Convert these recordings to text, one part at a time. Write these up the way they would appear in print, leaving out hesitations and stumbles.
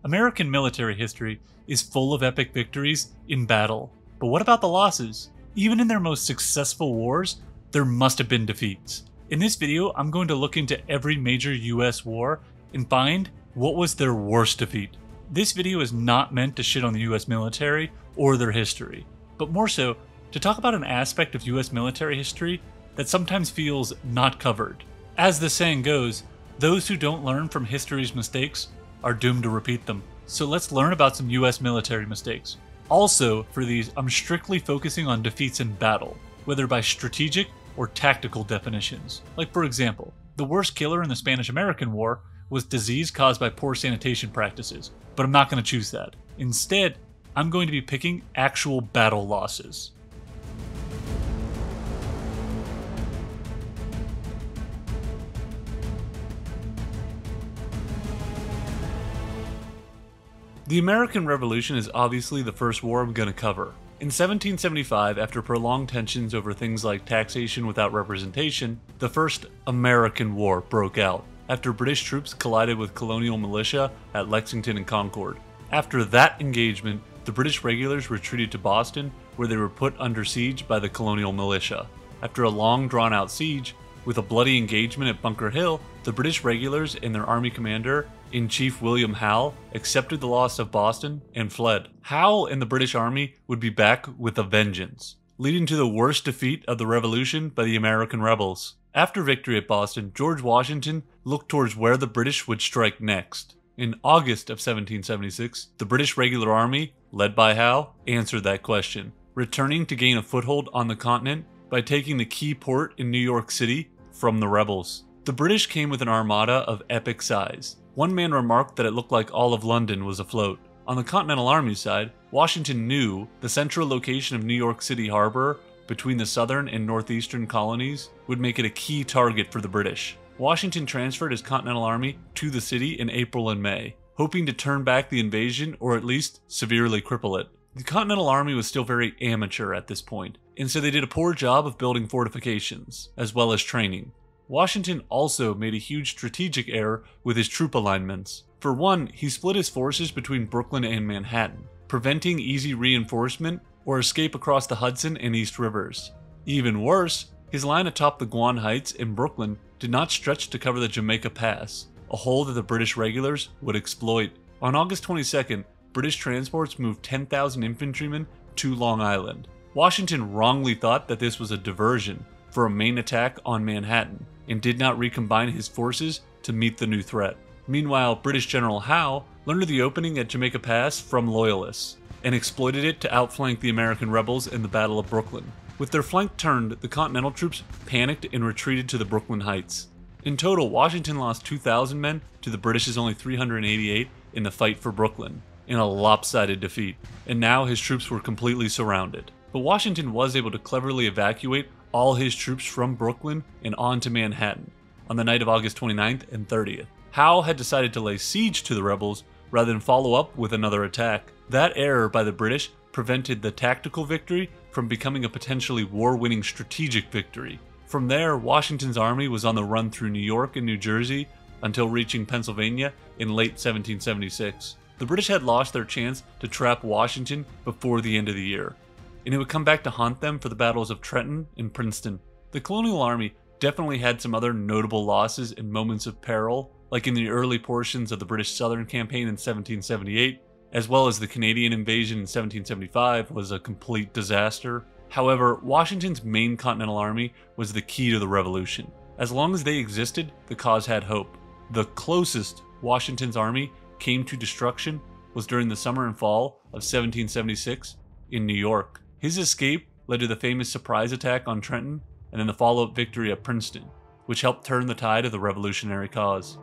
American military history is full of epic victories in battle. But what about the losses? Even in their most successful wars, there must have been defeats. In this video, I'm going to look into every major US war and find what was their worst defeat. This video is not meant to shit on the US military or their history, but more so to talk about an aspect of US military history that sometimes feels not covered. As the saying goes, those who don't learn from history's mistakes are doomed to repeat them. So let's learn about some US military mistakes. Also, for these, I'm strictly focusing on defeats in battle, whether by strategic or tactical definitions. Like for example, the worst killer in the Spanish-American War was disease caused by poor sanitation practices, but I'm not going to choose that. Instead, I'm going to be picking actual battle losses. The American Revolution is obviously the first war I'm going to cover. In 1775, after prolonged tensions over things like taxation without representation, the First American War broke out, after British troops collided with colonial militia at Lexington and Concord. After that engagement, the British regulars retreated to Boston, where they were put under siege by the colonial militia. After a long drawn-out siege, with a bloody engagement at Bunker Hill, the British regulars and their army commander-in-chief William Howe accepted the loss of Boston and fled. Howe and the British army would be back with a vengeance, leading to the worst defeat of the Revolution by the American rebels. After victory at Boston, George Washington looked towards where the British would strike next. In August of 1776, the British regular army, led by Howe, answered that question, returning to gain a foothold on the continent by taking the key port in New York City from the rebels. The British came with an armada of epic size. One man remarked that it looked like all of London was afloat. On the Continental Army side, Washington knew the central location of New York City Harbor between the southern and northeastern colonies would make it a key target for the British. Washington transferred his Continental Army to the city in April and May, hoping to turn back the invasion or at least severely cripple it. The Continental Army was still very amateur at this point, and so they did a poor job of building fortifications, as well as training. Washington also made a huge strategic error with his troop alignments. For one, he split his forces between Brooklyn and Manhattan, preventing easy reinforcement or escape across the Hudson and East Rivers. Even worse, his line atop the Guan Heights in Brooklyn did not stretch to cover the Jamaica Pass, a hole that the British regulars would exploit. On August 22nd, British transports moved 10,000 infantrymen to Long Island. Washington wrongly thought that this was a diversion for a main attack on Manhattan, and did not recombine his forces to meet the new threat. Meanwhile, British General Howe learned of the opening at Jamaica Pass from Loyalists, and exploited it to outflank the American rebels in the Battle of Brooklyn. With their flank turned, the Continental troops panicked and retreated to the Brooklyn Heights. In total, Washington lost 2,000 men to the British's only 388 in the fight for Brooklyn, in a lopsided defeat, and now his troops were completely surrounded. But Washington was able to cleverly evacuate all his troops from Brooklyn and on to Manhattan on the night of August 29th and 30th. Howe had decided to lay siege to the rebels rather than follow up with another attack. That error by the British prevented the tactical victory from becoming a potentially war-winning strategic victory. From there, Washington's army was on the run through New York and New Jersey until reaching Pennsylvania in late 1776. The British had lost their chance to trap Washington before the end of the year, and it would come back to haunt them for the battles of Trenton and Princeton. The colonial army definitely had some other notable losses and moments of peril, like in the early portions of the British Southern Campaign in 1778, as well as the Canadian invasion in 1775 was a complete disaster. However, Washington's main Continental Army was the key to the Revolution. As long as they existed, the cause had hope. The closest Washington's army came to destruction was during the summer and fall of 1776 in New York. His escape led to the famous surprise attack on Trenton and then the follow-up victory at Princeton, which helped turn the tide of the revolutionary cause.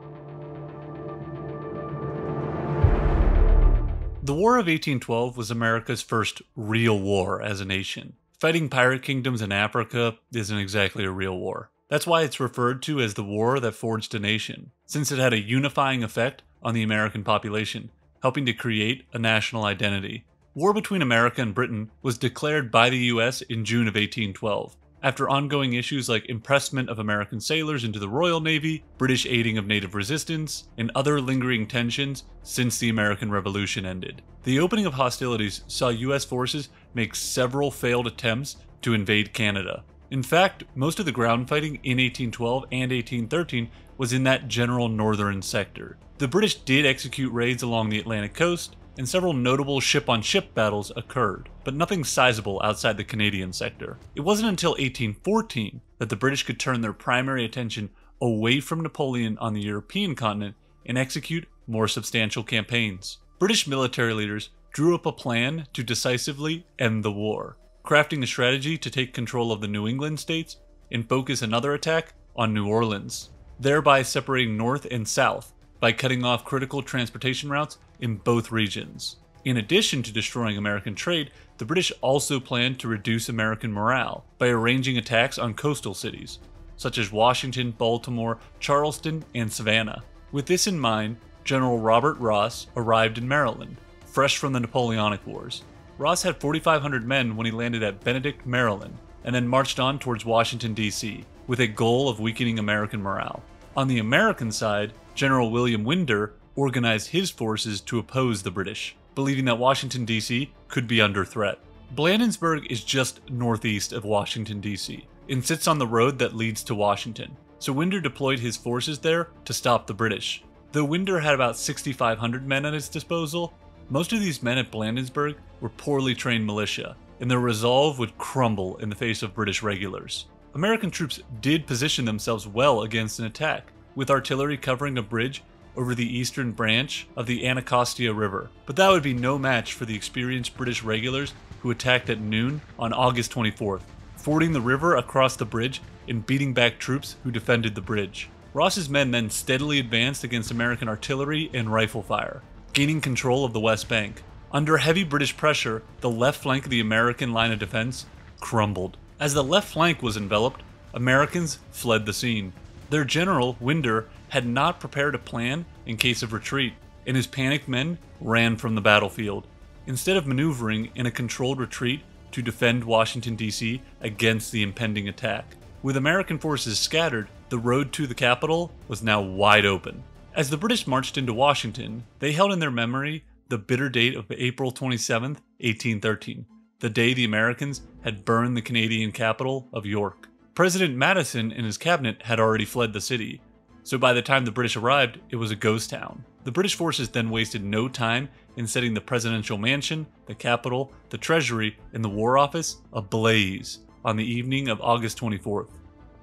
The War of 1812 was America's first real war as a nation. Fighting pirate kingdoms in Africa isn't exactly a real war. That's why it's referred to as the war that forged a nation, since it had a unifying effect on the American population, helping to create a national identity. War between America and Britain was declared by the US in June of 1812. after ongoing issues like impressment of American sailors into the Royal Navy, British aiding of native resistance, and other lingering tensions since the American Revolution ended. The opening of hostilities saw US forces make several failed attempts to invade Canada. In fact, most of the ground fighting in 1812 and 1813 was in that general northern sector. The British did execute raids along the Atlantic coast, and several notable ship-on-ship battles occurred, but nothing sizable outside the Canadian sector. It wasn't until 1814 that the British could turn their primary attention away from Napoleon on the European continent and execute more substantial campaigns. British military leaders drew up a plan to decisively end the war, crafting a strategy to take control of the New England states and focus another attack on New Orleans, thereby separating North and South by cutting off critical transportation routes in both regions. In addition to destroying American trade, the British also planned to reduce American morale by arranging attacks on coastal cities, such as Washington, Baltimore, Charleston, and Savannah. With this in mind, General Robert Ross arrived in Maryland, fresh from the Napoleonic Wars. Ross had 4,500 men when he landed at Benedict, Maryland, and then marched on towards Washington, D.C., with a goal of weakening American morale. On the American side, General William Winder organized his forces to oppose the British, believing that Washington, D.C. could be under threat. Bladensburg is just northeast of Washington, D.C., and sits on the road that leads to Washington, so Winder deployed his forces there to stop the British. Though Winder had about 6,500 men at his disposal, most of these men at Bladensburg were poorly trained militia, and their resolve would crumble in the face of British regulars. American troops did position themselves well against an attack, with artillery covering a bridge over the eastern branch of the Anacostia River, but that would be no match for the experienced British regulars who attacked at noon on August 24th, fording the river across the bridge and beating back troops who defended the bridge. Ross's men then steadily advanced against American artillery and rifle fire, gaining control of the West Bank. Under heavy British pressure, the left flank of the American line of defense crumbled. As the left flank was enveloped, Americans fled the scene. Their general, Winder, had not prepared a plan in case of retreat, and his panicked men ran from the battlefield, instead of maneuvering in a controlled retreat to defend Washington, D.C. against the impending attack. With American forces scattered, the road to the capital was now wide open. As the British marched into Washington, they held in their memory the bitter date of April 27, 1813, the day the Americans had burned the Canadian capital of York. President Madison and his cabinet had already fled the city, so by the time the British arrived, it was a ghost town. The British forces then wasted no time in setting the presidential mansion, the Capitol, the Treasury, and the War Office ablaze on the evening of August 24th.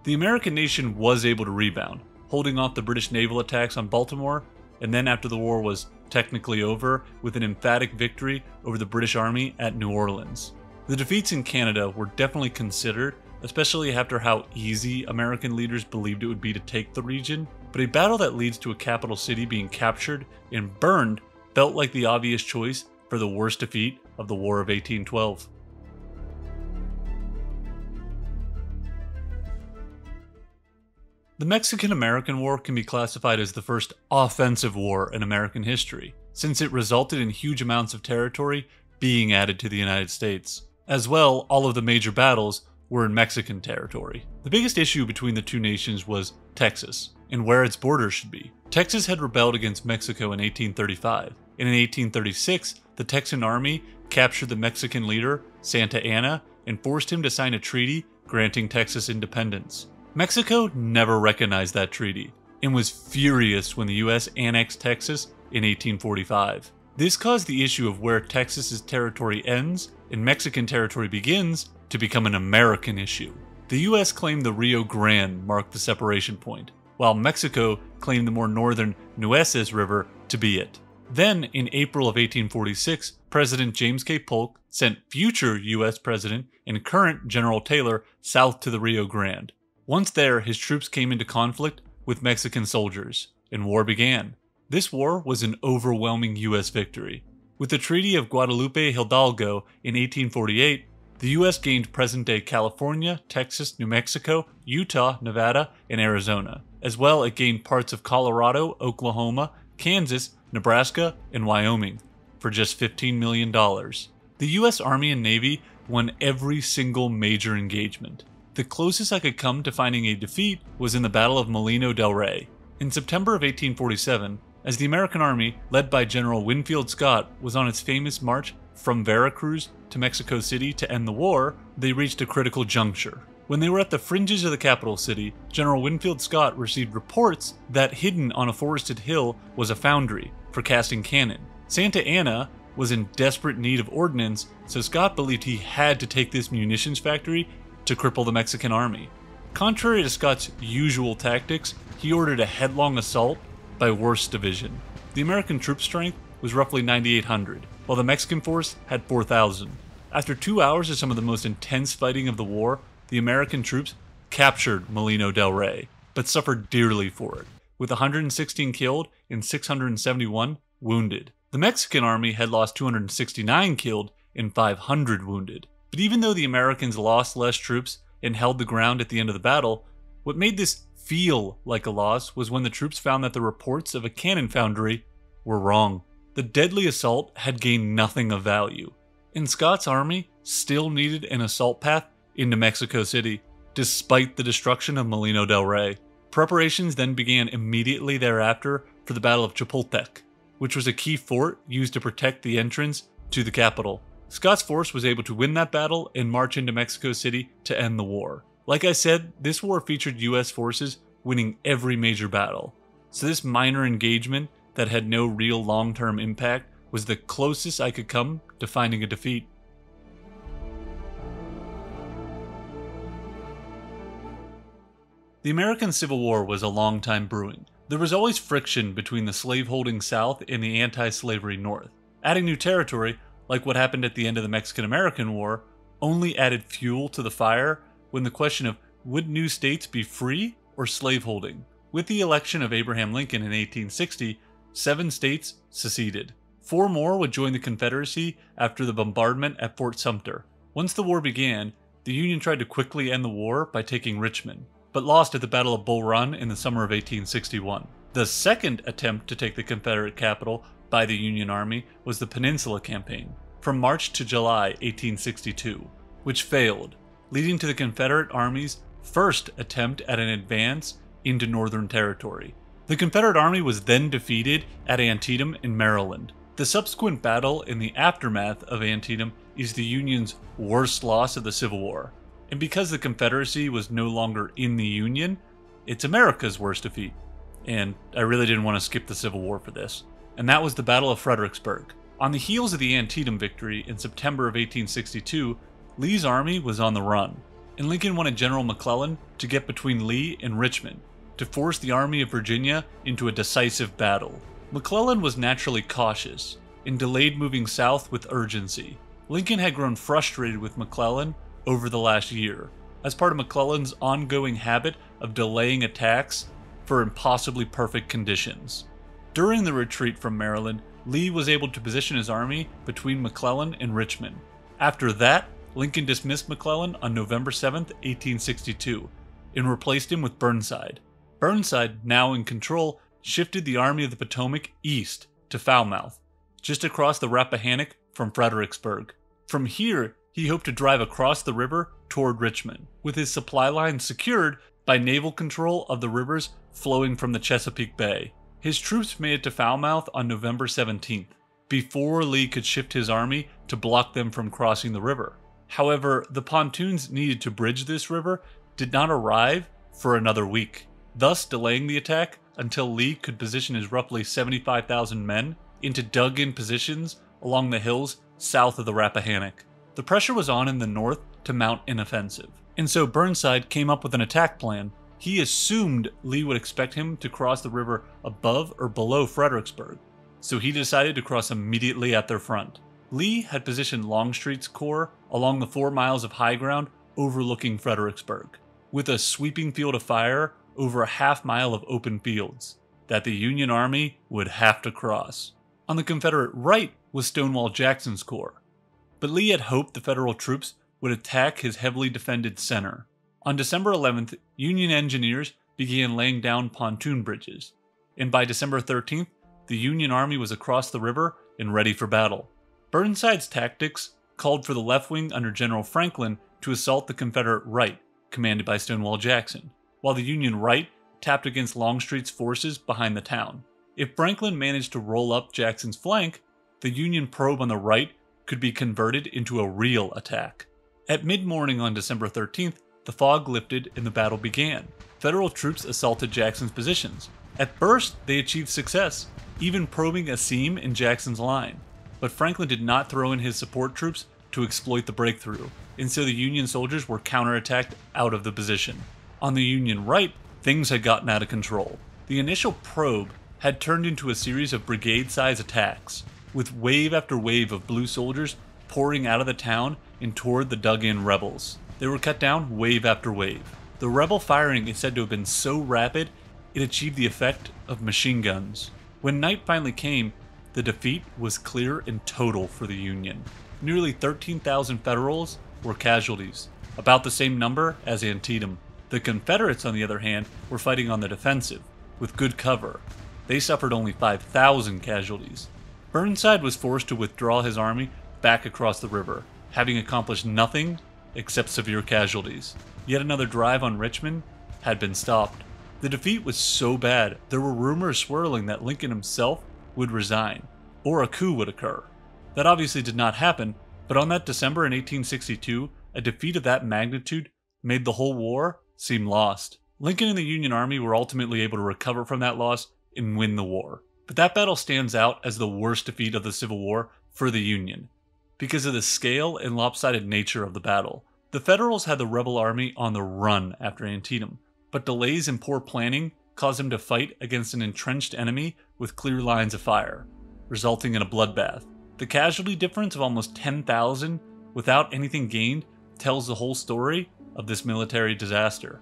The American nation was able to rebound, holding off the British naval attacks on Baltimore, and then after the war was technically over, with an emphatic victory over the British Army at New Orleans. The defeats in Canada were definitely considered, especially after how easy American leaders believed it would be to take the region, but a battle that leads to a capital city being captured and burned felt like the obvious choice for the worst defeat of the War of 1812. The Mexican-American War can be classified as the first offensive war in American history, since it resulted in huge amounts of territory being added to the United States. As well, all of the major battles were in Mexican territory. The biggest issue between the two nations was Texas, and where its borders should be. Texas had rebelled against Mexico in 1835, and in 1836, the Texan army captured the Mexican leader, Santa Anna, and forced him to sign a treaty granting Texas independence. Mexico never recognized that treaty, and was furious when the US annexed Texas in 1845. This caused the issue of where Texas's territory ends and Mexican territory begins to become an American issue. The US claimed the Rio Grande marked the separation point, while Mexico claimed the more northern Nueces River to be it. Then, in April of 1846, President James K. Polk sent future US President and current General Taylor south to the Rio Grande. Once there, his troops came into conflict with Mexican soldiers, and war began. This war was an overwhelming US victory. With the Treaty of Guadalupe Hidalgo in 1848, the US gained present-day California, Texas, New Mexico, Utah, Nevada, and Arizona. As well, it gained parts of Colorado, Oklahoma, Kansas, Nebraska, and Wyoming for just $15 million. The US Army and Navy won every single major engagement. The closest I could come to finding a defeat was in the Battle of Molino del Rey. In September of 1847, as the American army, led by General Winfield Scott, was on its famous march from Veracruz to Mexico City to end the war, they reached a critical juncture. When they were at the fringes of the capital city, General Winfield Scott received reports that hidden on a forested hill was a foundry for casting cannon. Santa Anna was in desperate need of ordnance, so Scott believed he had to take this munitions factory to cripple the Mexican army. Contrary to Scott's usual tactics, he ordered a headlong assault by Worth's division. The American troop strength was roughly 9,800, while the Mexican force had 4,000. After 2 hours of some of the most intense fighting of the war, the American troops captured Molino del Rey, but suffered dearly for it, with 116 killed and 671 wounded. The Mexican army had lost 269 killed and 500 wounded. But even though the Americans lost less troops and held the ground at the end of the battle, what made this feel like a loss was when the troops found that the reports of a cannon foundry were wrong. The deadly assault had gained nothing of value, and Scott's army still needed an assault path into Mexico City, despite the destruction of Molino del Rey. Preparations then began immediately thereafter for the Battle of Chapultepec, which was a key fort used to protect the entrance to the capital. Scott's force was able to win that battle and march into Mexico City to end the war. Like I said, this war featured US forces winning every major battle, so this minor engagement that had no real long-term impact was the closest I could come to finding a defeat. The American Civil War was a long time brewing. There was always friction between the slaveholding South and the anti-slavery North. Adding new territory, like what happened at the end of the Mexican-American War, only added fuel to the fire when the question of would new states be free or slaveholding. With the election of Abraham Lincoln in 1860, 7 states seceded. 4 more would join the Confederacy after the bombardment at Fort Sumter. Once the war began, the Union tried to quickly end the war by taking Richmond, but lost at the Battle of Bull Run in the summer of 1861. The second attempt to take the Confederate capital by the Union Army was the Peninsula Campaign, from March to July 1862, which failed, leading to the Confederate Army's first attempt at an advance into Northern Territory. The Confederate Army was then defeated at Antietam in Maryland. The subsequent battle in the aftermath of Antietam is the Union's worst loss of the Civil War, and because the Confederacy was no longer in the Union, it's America's worst defeat. And I really didn't want to skip the Civil War for this. And that was the Battle of Fredericksburg. On the heels of the Antietam victory in September of 1862, Lee's army was on the run, and Lincoln wanted General McClellan to get between Lee and Richmond to force the Army of Virginia into a decisive battle. McClellan was naturally cautious and delayed moving south with urgency. Lincoln had grown frustrated with McClellan over the last year, as part of McClellan's ongoing habit of delaying attacks for impossibly perfect conditions. During the retreat from Maryland, Lee was able to position his army between McClellan and Richmond. After that, Lincoln dismissed McClellan on November 7, 1862, and replaced him with Burnside. Burnside, now in control, shifted the Army of the Potomac east to Falmouth, just across the Rappahannock from Fredericksburg. From here, he hoped to drive across the river toward Richmond, with his supply lines secured by naval control of the rivers flowing from the Chesapeake Bay. His troops made it to Falmouth on November 17th, before Lee could shift his army to block them from crossing the river. However, the pontoons needed to bridge this river did not arrive for another week, thus delaying the attack until Lee could position his roughly 75,000 men into dug-in positions along the hills south of the Rappahannock. The pressure was on in the north to mount an offensive, and so Burnside came up with an attack plan. He assumed Lee would expect him to cross the river above or below Fredericksburg, so he decided to cross immediately at their front. Lee had positioned Longstreet's corps along the 4 miles of high ground overlooking Fredericksburg, with a sweeping field of fire over a half-mile of open fields that the Union Army would have to cross. On the Confederate right was Stonewall Jackson's corps, but Lee had hoped the Federal troops would attack his heavily defended center. On December 11th, Union engineers began laying down pontoon bridges, and by December 13th, the Union Army was across the river and ready for battle. Burnside's tactics called for the left wing under General Franklin to assault the Confederate right, commanded by Stonewall Jackson, while the Union right tapped against Longstreet's forces behind the town. If Franklin managed to roll up Jackson's flank, the Union probe on the right could be converted into a real attack. At mid-morning on December 13th, the fog lifted and the battle began. Federal troops assaulted Jackson's positions. At first, they achieved success, even probing a seam in Jackson's line. But Franklin did not throw in his support troops to exploit the breakthrough, and so the Union soldiers were counterattacked out of the position. On the Union right, things had gotten out of control. The initial probe had turned into a series of brigade-size attacks, with wave after wave of blue soldiers pouring out of the town and toward the dug-in rebels. They were cut down wave after wave. The rebel firing is said to have been so rapid, it achieved the effect of machine guns. When night finally came, the defeat was clear and total for the Union. Nearly 13,000 Federals were casualties, about the same number as Antietam. The Confederates, on the other hand, were fighting on the defensive, with good cover. They suffered only 5,000 casualties. Burnside was forced to withdraw his army back across the river, having accomplished nothing except severe casualties. Yet another drive on Richmond had been stopped. The defeat was so bad, there were rumors swirling that Lincoln himself would resign, or a coup would occur. That obviously did not happen, but on that December in 1862, a defeat of that magnitude made the whole war seem lost. Lincoln and the Union Army were ultimately able to recover from that loss and win the war. But that battle stands out as the worst defeat of the Civil War for the Union, because of the scale and lopsided nature of the battle. The Federals had the rebel army on the run after Antietam, but delays and poor planning caused them to fight against an entrenched enemy with clear lines of fire, resulting in a bloodbath. The casualty difference of almost 10,000 without anything gained tells the whole story of this military disaster.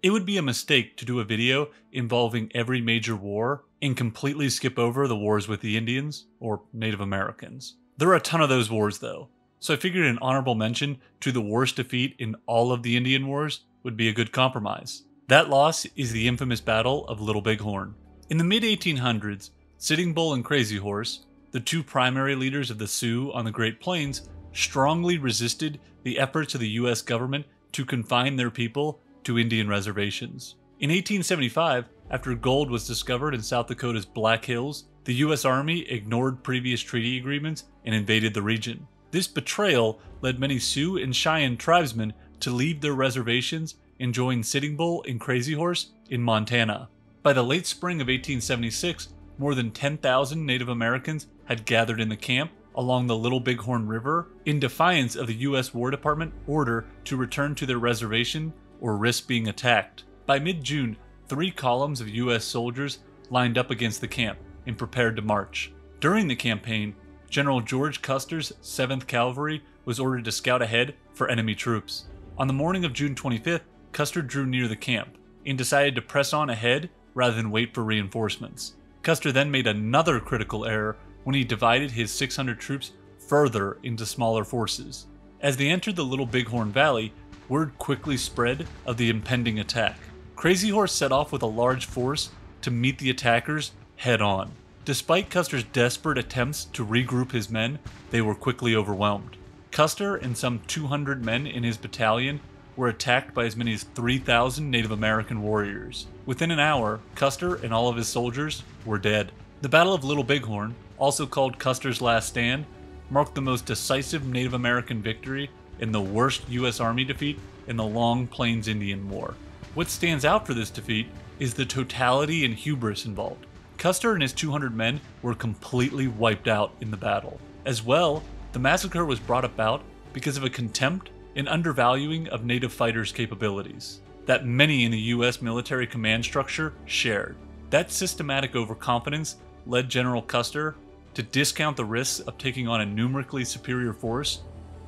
It would be a mistake to do a video involving every major war and completely skip over the wars with the Indians or Native Americans. There are a ton of those wars though, so I figured an honorable mention to the worst defeat in all of the Indian Wars would be a good compromise. That loss is the infamous Battle of Little Bighorn. In the mid-1800s, Sitting Bull and Crazy Horse, the two primary leaders of the Sioux on the Great Plains, strongly resisted the efforts of the U.S. government to confine their people to Indian reservations. In 1875, after gold was discovered in South Dakota's Black Hills, the U.S. Army ignored previous treaty agreements and invaded the region. This betrayal led many Sioux and Cheyenne tribesmen to leave their reservations and join Sitting Bull and Crazy Horse in Montana. By the late spring of 1876, more than 10,000 Native Americans had gathered in the camp along the Little Bighorn River in defiance of the U.S. War Department order to return to their reservation or risk being attacked. By mid-June, 3 columns of U.S. soldiers lined up against the camp and prepared to march. During the campaign, General George Custer's 7th Cavalry was ordered to scout ahead for enemy troops. On the morning of June 25th, Custer drew near the camp and decided to press on ahead rather than wait for reinforcements. Custer then made another critical error when he divided his 600 troops further into smaller forces. As they entered the Little Bighorn Valley, word quickly spread of the impending attack. Crazy Horse set off with a large force to meet the attackers head-on. Despite Custer's desperate attempts to regroup his men, they were quickly overwhelmed. Custer and some 200 men in his battalion were attacked by as many as 3,000 Native American warriors. Within an hour, Custer and all of his soldiers were dead. The Battle of Little Bighorn, also called Custer's Last Stand, marked the most decisive Native American victory and the worst U.S. Army defeat in the Long Plains Indian War. What stands out for this defeat is the totality and hubris involved. Custer and his 200 men were completely wiped out in the battle. As well, the massacre was brought about because of a contempt and undervaluing of native fighters' capabilities that many in the U.S. military command structure shared. That systematic overconfidence led General Custer to discount the risks of taking on a numerically superior force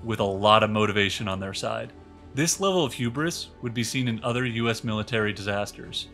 with a lot of motivation on their side. This level of hubris would be seen in other U.S. military disasters.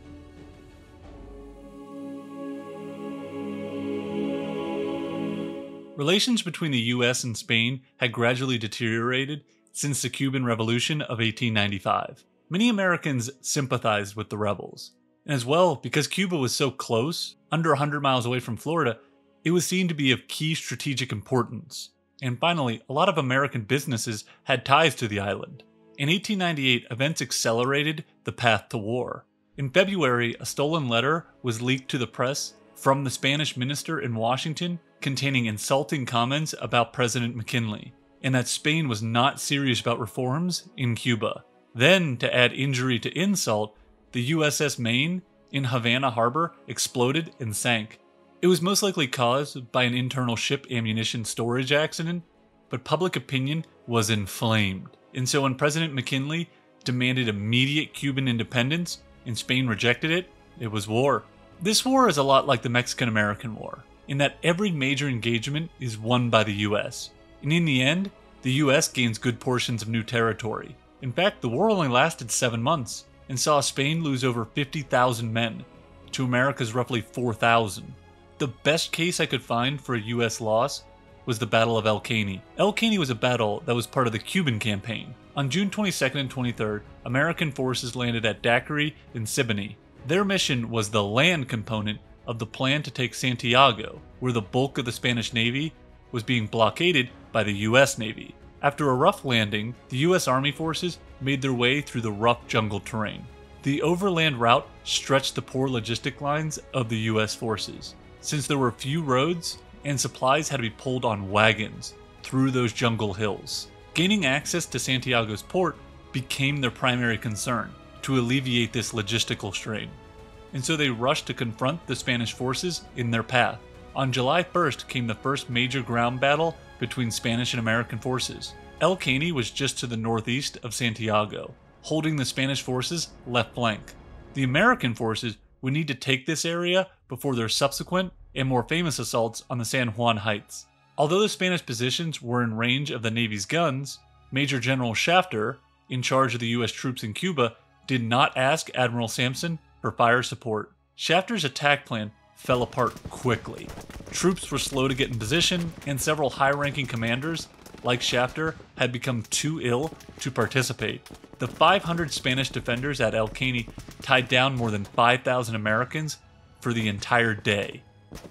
Relations between the U.S. and Spain had gradually deteriorated since the Cuban Revolution of 1895. Many Americans sympathized with the rebels. And as well, because Cuba was so close, under 100 miles away from Florida, It was seen to be of key strategic importance. And finally, a lot of American businesses had ties to the island. In 1898, events accelerated the path to war. In February, a stolen letter was leaked to the press from the Spanish minister in Washington containing insulting comments about President McKinley, and that Spain was not serious about reforms in Cuba. Then, to add injury to insult, the USS Maine in Havana Harbor exploded and sank. It was most likely caused by an internal ship ammunition storage accident, but public opinion was inflamed. And so when President McKinley demanded immediate Cuban independence and Spain rejected it, it was war. This war is a lot like the Mexican-American War, in that every major engagement is won by the US. And in the end, the US gains good portions of new territory. In fact, the war only lasted 7 months, and saw Spain lose over 50,000 men, to America's roughly 4,000. The best case I could find for a US loss was the Battle of El Caney. El Caney was a battle that was part of the Cuban campaign. On June 22nd and 23rd, American forces landed at Daiquiri and Siboney. Their mission was the land component of the plan to take Santiago, where the bulk of the Spanish Navy was being blockaded by the US Navy. After a rough landing, the US Army forces made their way through the rough jungle terrain. The overland route stretched the poor logistic lines of the US forces, since there were few roads and supplies had to be pulled on wagons through those jungle hills. Gaining access to Santiago's port became their primary concern, to alleviate this logistical strain. And so they rushed to confront the Spanish forces in their path. On July 1st came the first major ground battle between Spanish and American forces. El Caney was just to the northeast of Santiago, holding the Spanish forces' left flank. The American forces would need to take this area before their subsequent and more famous assaults on the San Juan Heights. Although the Spanish positions were in range of the Navy's guns, Major General Shafter, in charge of the US troops in Cuba, did not ask Admiral Sampson for fire support. Shafter's attack plan fell apart quickly. Troops were slow to get in position, and several high-ranking commanders, like Shafter, had become too ill to participate. The 500 Spanish defenders at El Caney tied down more than 5,000 Americans for the entire day,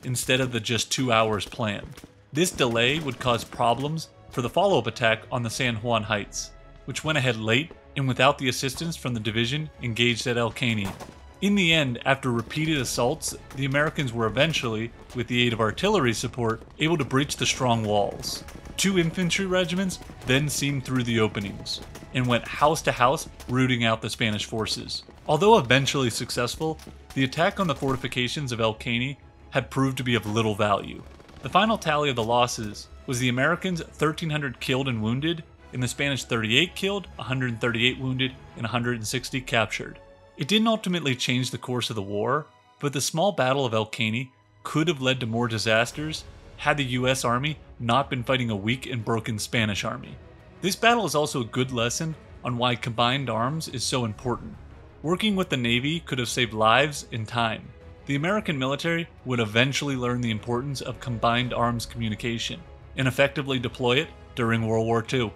instead of the just 2 hours planned. This delay would cause problems for the follow-up attack on the San Juan Heights, which went ahead late and without the assistance from the division engaged at El Caney. In the end, after repeated assaults, the Americans were eventually, with the aid of artillery support, able to breach the strong walls. 2 infantry regiments then seamed through the openings, and went house to house rooting out the Spanish forces. Although eventually successful, the attack on the fortifications of El Caney had proved to be of little value. The final tally of the losses was the Americans 1,300 killed and wounded, and the Spanish 38 killed, 138 wounded, and 160 captured. It didn't ultimately change the course of the war, but the small battle of El Caney could have led to more disasters had the US Army not been fighting a weak and broken Spanish army. This battle is also a good lesson on why combined arms is so important. Working with the Navy could have saved lives and time. The American military would eventually learn the importance of combined arms communication and effectively deploy it during World War II.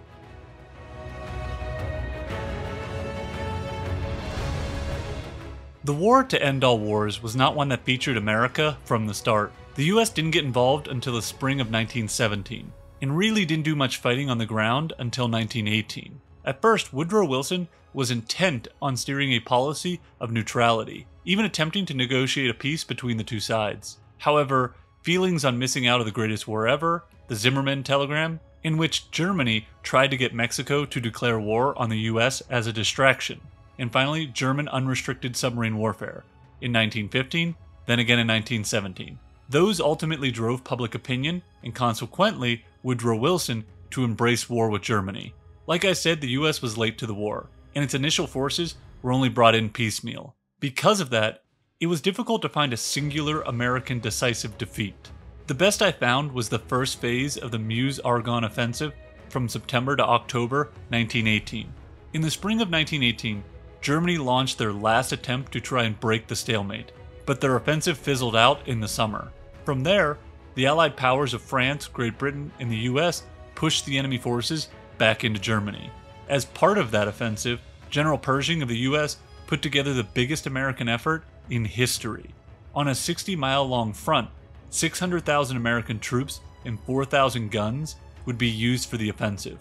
The war to end all wars was not one that featured America from the start. The US didn't get involved until the spring of 1917, and really didn't do much fighting on the ground until 1918. At first, Woodrow Wilson was intent on steering a policy of neutrality, even attempting to negotiate a peace between the two sides. However, feelings on missing out of the greatest war ever, the Zimmermann telegram, in which Germany tried to get Mexico to declare war on the US as a distraction, and finally German unrestricted submarine warfare in 1915, then again in 1917. Those ultimately drove public opinion, and consequently Woodrow Wilson to embrace war with Germany. Like I said, the US was late to the war, and its initial forces were only brought in piecemeal. Because of that, it was difficult to find a singular American decisive defeat. The best I found was the first phase of the Meuse-Argonne offensive from September to October 1918. In the spring of 1918, Germany launched their last attempt to try and break the stalemate, but their offensive fizzled out in the summer. From there, the Allied powers of France, Great Britain, and the US pushed the enemy forces back into Germany. As part of that offensive, General Pershing of the US put together the biggest American effort in history. On a 60-mile-long front, 600,000 American troops and 4,000 guns would be used for the offensive.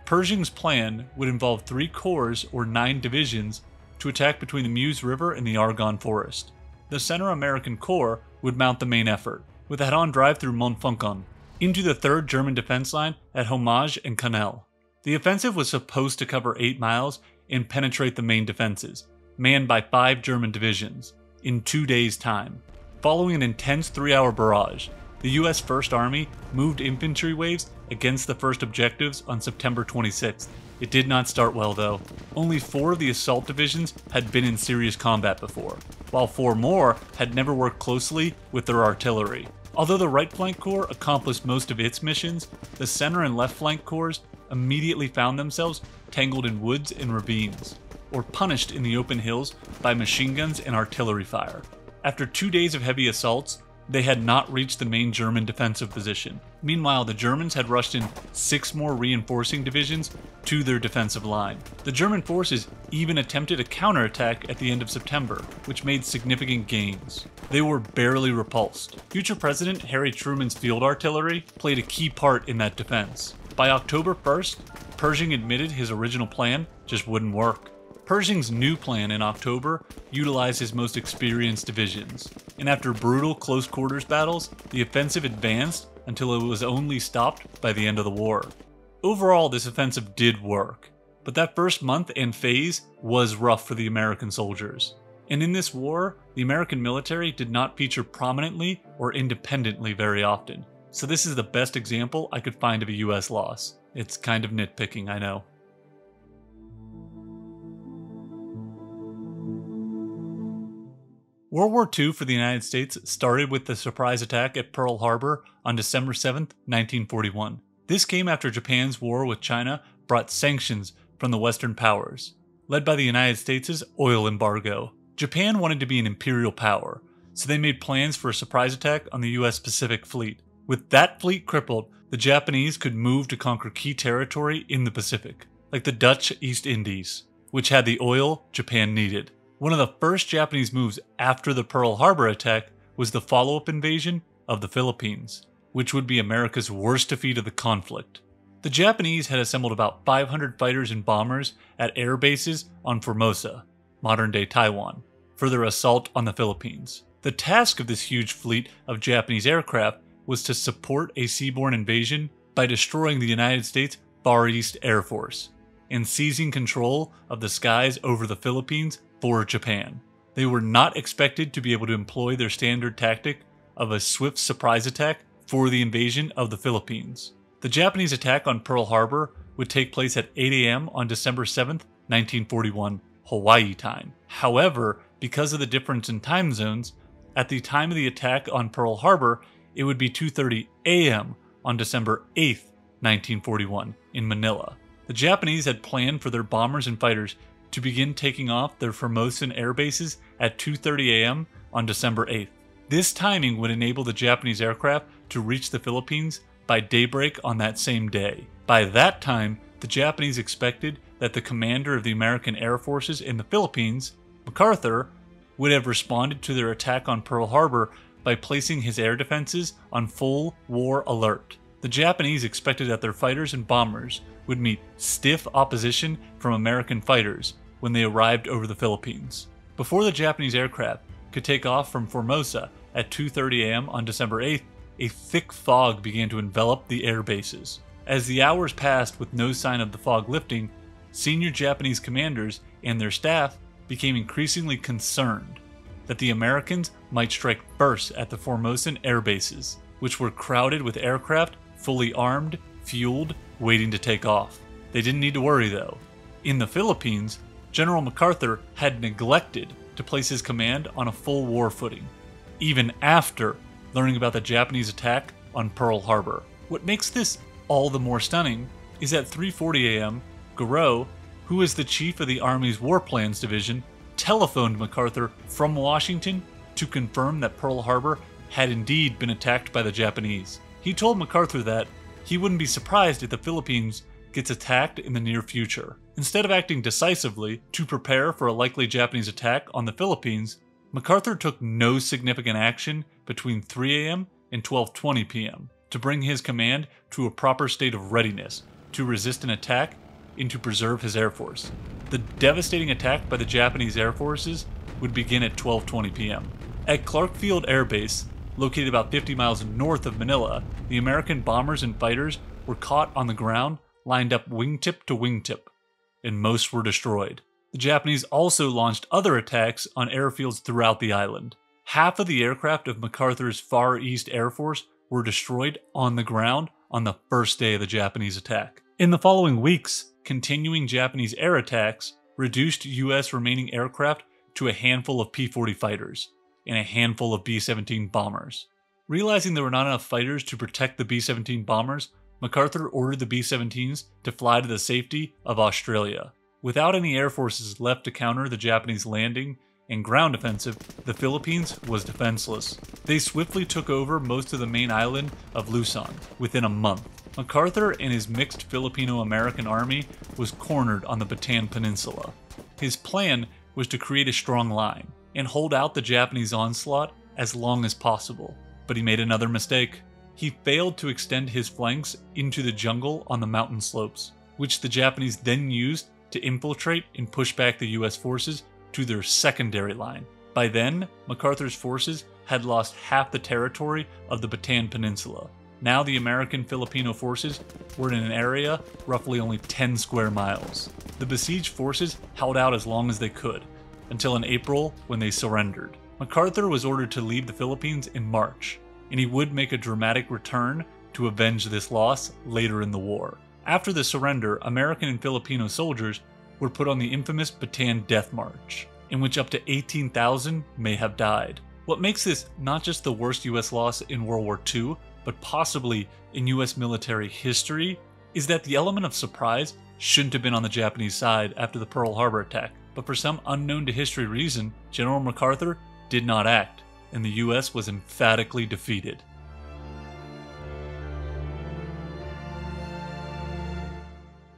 Pershing's plan would involve 3 corps or 9 divisions to attack between the Meuse River and the Argonne Forest. The Center American Corps would mount the main effort, with a head-on drive through Montfaucon, into the 3rd German defense line at Hommage and Cannelle. The offensive was supposed to cover 8 miles and penetrate the main defenses, manned by 5 German divisions, in 2 days' time. Following an intense 3-hour barrage, the U.S. First Army moved infantry waves against the first objectives on September 26th. It did not start well though. Only 4 of the assault divisions had been in serious combat before, while 4 more had never worked closely with their artillery. Although the right flank corps accomplished most of its missions, the center and left flank corps immediately found themselves tangled in woods and ravines, or punished in the open hills by machine guns and artillery fire. After 2 days of heavy assaults, they had not reached the main German defensive position. Meanwhile, the Germans had rushed in 6 more reinforcing divisions to their defensive line. The German forces even attempted a counterattack at the end of September, which made significant gains. They were barely repulsed. Future President Harry Truman's field artillery played a key part in that defense. By October 1st, Pershing admitted his original plan just wouldn't work. Pershing's new plan in October utilized his most experienced divisions, and after brutal close-quarters battles, the offensive advanced until it was only stopped by the end of the war. Overall, this offensive did work, but that first month and phase was rough for the American soldiers. And in this war, the American military did not feature prominently or independently very often, so this is the best example I could find of a US loss. It's kind of nitpicking, I know. World War II for the United States started with the surprise attack at Pearl Harbor on December 7, 1941. This came after Japan's war with China brought sanctions from the Western powers, led by the United States' oil embargo. Japan wanted to be an imperial power, so they made plans for a surprise attack on the US Pacific Fleet. With that fleet crippled, the Japanese could move to conquer key territory in the Pacific, like the Dutch East Indies, which had the oil Japan needed. One of the first Japanese moves after the Pearl Harbor attack was the follow-up invasion of the Philippines, which would be America's worst defeat of the conflict. The Japanese had assembled about 500 fighters and bombers at air bases on Formosa, modern-day Taiwan, for their assault on the Philippines. The task of this huge fleet of Japanese aircraft was to support a seaborne invasion by destroying the United States Far East Air Force and seizing control of the skies over the Philippines for Japan. They were not expected to be able to employ their standard tactic of a swift surprise attack for the invasion of the Philippines. The Japanese attack on Pearl Harbor would take place at 8 a.m. on December 7, 1941, Hawaii time. However, because of the difference in time zones, at the time of the attack on Pearl Harbor, it would be 2:30 a.m. on December 8, 1941, in Manila. The Japanese had planned for their bombers and fighters to begin taking off their Formosan air bases at 2:30 a.m. on December 8th. This timing would enable the Japanese aircraft to reach the Philippines by daybreak on that same day. By that time, the Japanese expected that the commander of the American Air Forces in the Philippines, MacArthur, would have responded to their attack on Pearl Harbor by placing his air defenses on full war alert. The Japanese expected that their fighters and bombers would meet stiff opposition from American fighters when they arrived over the Philippines. Before the Japanese aircraft could take off from Formosa at 2:30 a.m. on December 8th, a thick fog began to envelop the air bases. As the hours passed with no sign of the fog lifting, senior Japanese commanders and their staff became increasingly concerned that the Americans might strike first at the Formosan air bases, which were crowded with aircraft fully armed, fueled, waiting to take off. They didn't need to worry though. In the Philippines, General MacArthur had neglected to place his command on a full war footing, even after learning about the Japanese attack on Pearl Harbor. What makes this all the more stunning is at 3:40 a.m., Gouraud, who is the chief of the Army's War Plans Division, telephoned MacArthur from Washington to confirm that Pearl Harbor had indeed been attacked by the Japanese. He told MacArthur that he wouldn't be surprised if the Philippines gets attacked in the near future. Instead of acting decisively to prepare for a likely Japanese attack on the Philippines, MacArthur took no significant action between 3 a.m. and 12:20 p.m. to bring his command to a proper state of readiness to resist an attack and to preserve his air force. The devastating attack by the Japanese air forces would begin at 12:20 p.m. At Clark Field Air Base, located about 50 miles north of Manila, the American bombers and fighters were caught on the ground, lined up wingtip to wingtip, and most were destroyed. The Japanese also launched other attacks on airfields throughout the island. Half of the aircraft of MacArthur's Far East Air Force were destroyed on the ground on the first day of the Japanese attack. In the following weeks, continuing Japanese air attacks reduced U.S. remaining aircraft to a handful of P-40 fighters and a handful of B-17 bombers. Realizing there were not enough fighters to protect the B-17 bombers, MacArthur ordered the B-17s to fly to the safety of Australia. Without any air forces left to counter the Japanese landing and ground offensive, the Philippines was defenseless. They swiftly took over most of the main island of Luzon within a month. MacArthur and his mixed Filipino-American army was cornered on the Bataan Peninsula. His plan was to create a strong line and hold out the Japanese onslaught as long as possible. But he made another mistake. He failed to extend his flanks into the jungle on the mountain slopes, which the Japanese then used to infiltrate and push back the US forces to their secondary line. By then, MacArthur's forces had lost half the territory of the Bataan Peninsula. Now the American Filipino forces were in an area roughly only 10 square miles. The besieged forces held out as long as they could, until in April when they surrendered. MacArthur was ordered to leave the Philippines in March, and he would make a dramatic return to avenge this loss later in the war. After the surrender, American and Filipino soldiers were put on the infamous Bataan Death March, in which up to 18,000 may have died. What makes this not just the worst US loss in World War II, but possibly in US military history, is that the element of surprise shouldn't have been on the Japanese side after the Pearl Harbor attack, but for some unknown to history reason, General MacArthur did not act, and the US was emphatically defeated.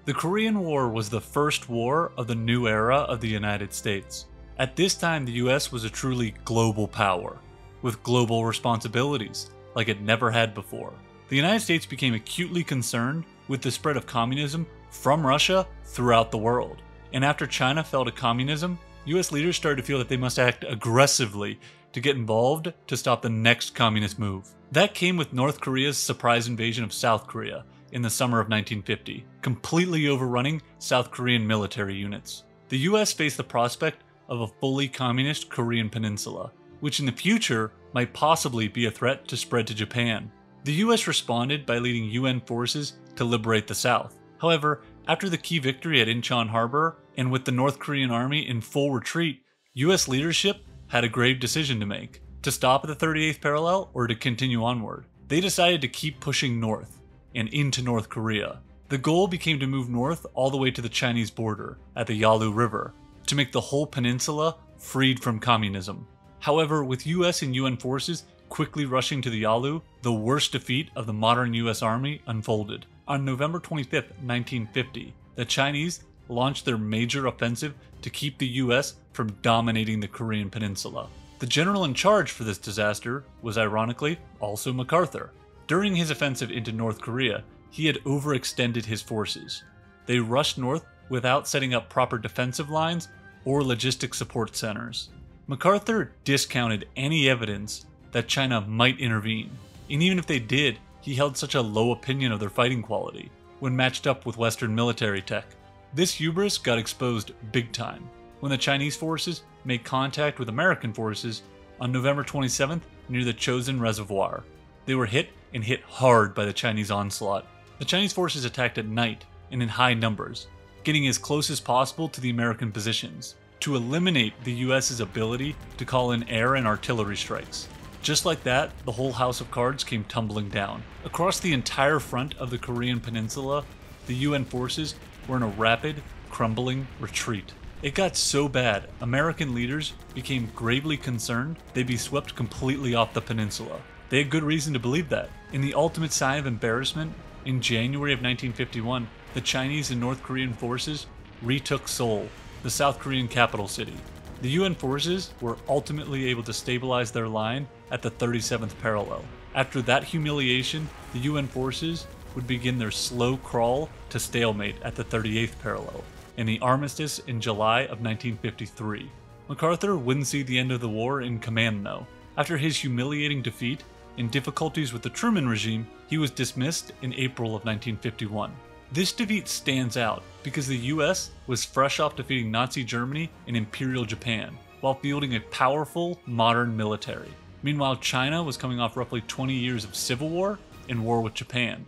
The Korean War was the first war of the new era of the United States. At this time, the US was a truly global power, with global responsibilities like it never had before. The United States became acutely concerned with the spread of communism from Russia throughout the world. And after China fell to communism, US leaders started to feel that they must act aggressively to get involved to stop the next communist move. That came with North Korea's surprise invasion of South Korea in the summer of 1950, completely overrunning South Korean military units. The US faced the prospect of a fully communist Korean peninsula, which in the future might possibly be a threat to spread to Japan. The US responded by leading UN forces to liberate the South. However, after the key victory at Incheon Harbor, and with the North Korean army in full retreat, US leadership had a grave decision to make: to stop at the 38th parallel or to continue onward. They decided to keep pushing north and into North Korea. The goal became to move north all the way to the Chinese border at the Yalu River, to make the whole peninsula freed from communism. However, with US and UN forces quickly rushing to the Yalu, the worst defeat of the modern US Army unfolded. On November 25, 1950, the Chinese launched their major offensive to keep the US from dominating the Korean peninsula. The general in charge for this disaster was ironically also MacArthur. During his offensive into North Korea, he had overextended his forces. They rushed north without setting up proper defensive lines or logistic support centers. MacArthur discounted any evidence that China might intervene, and even if they did, he held such a low opinion of their fighting quality when matched up with Western military tech. This hubris got exposed big time when the Chinese forces made contact with American forces on November 27th near the Chosin Reservoir. They were hit and hit hard by the Chinese onslaught. The Chinese forces attacked at night and in high numbers, getting as close as possible to the American positions to eliminate the US's ability to call in air and artillery strikes. Just like that, the whole house of cards came tumbling down. Across the entire front of the Korean peninsula, the UN forces were in a rapid, crumbling retreat. It got so bad, American leaders became gravely concerned they'd be swept completely off the peninsula. They had good reason to believe that. In the ultimate sign of embarrassment, in January of 1951, the Chinese and North Korean forces retook Seoul, the South Korean capital city. The UN forces were ultimately able to stabilize their line at the 37th parallel. After that humiliation, the UN forces would begin their slow crawl to stalemate at the 38th parallel, in the armistice in July of 1953. MacArthur wouldn't see the end of the war in command though. After his humiliating defeat and difficulties with the Truman regime, he was dismissed in April of 1951. This defeat stands out because the US was fresh off defeating Nazi Germany and Imperial Japan, while fielding a powerful, modern military. Meanwhile, China was coming off roughly 20 years of civil war and war with Japan.